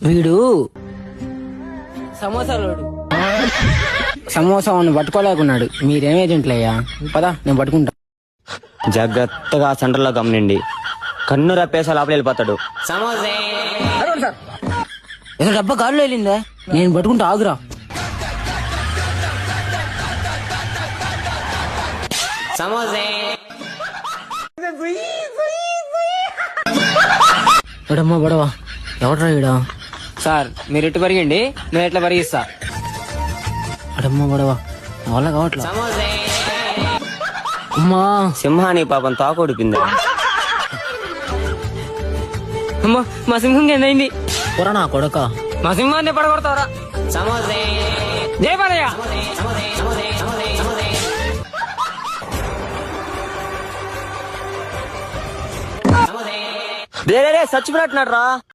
వీడు సమోసాలోడు సమోసా వాడిని పట్టుకోలేకున్నాడు. మీరేం ఏజెంట్లయ్యా? పదా నేను పట్టుకుంటా. జాగ్రత్తగా సెంటర్ లో గమనండి. కన్ను రప్పేసా లోపల వెళ్ళిపోతాడు. ఏదో డబ్బా గాల్లో వెళ్ళిందా? నేను పట్టుకుంటా, ఆగురా. ఎడమ్మా బడవా, ఎవడరా ఈడా? సార్ మీరు ఇటు పరిగండి, నేను ఎట్లా పరిగిస్తా. అడమ్మా బడవా, నా వల్ల కావట్లా. అమ్మా సింహాని పాపం తాకొడిపింది. అమ్మో మా సింహంకి ఏందైంది? పొర నా కొడక, మా సింహాన్ని పడగొడతావరా? జై బాలయ్య. చచ్చిపోయినట్టున్నాడు రా.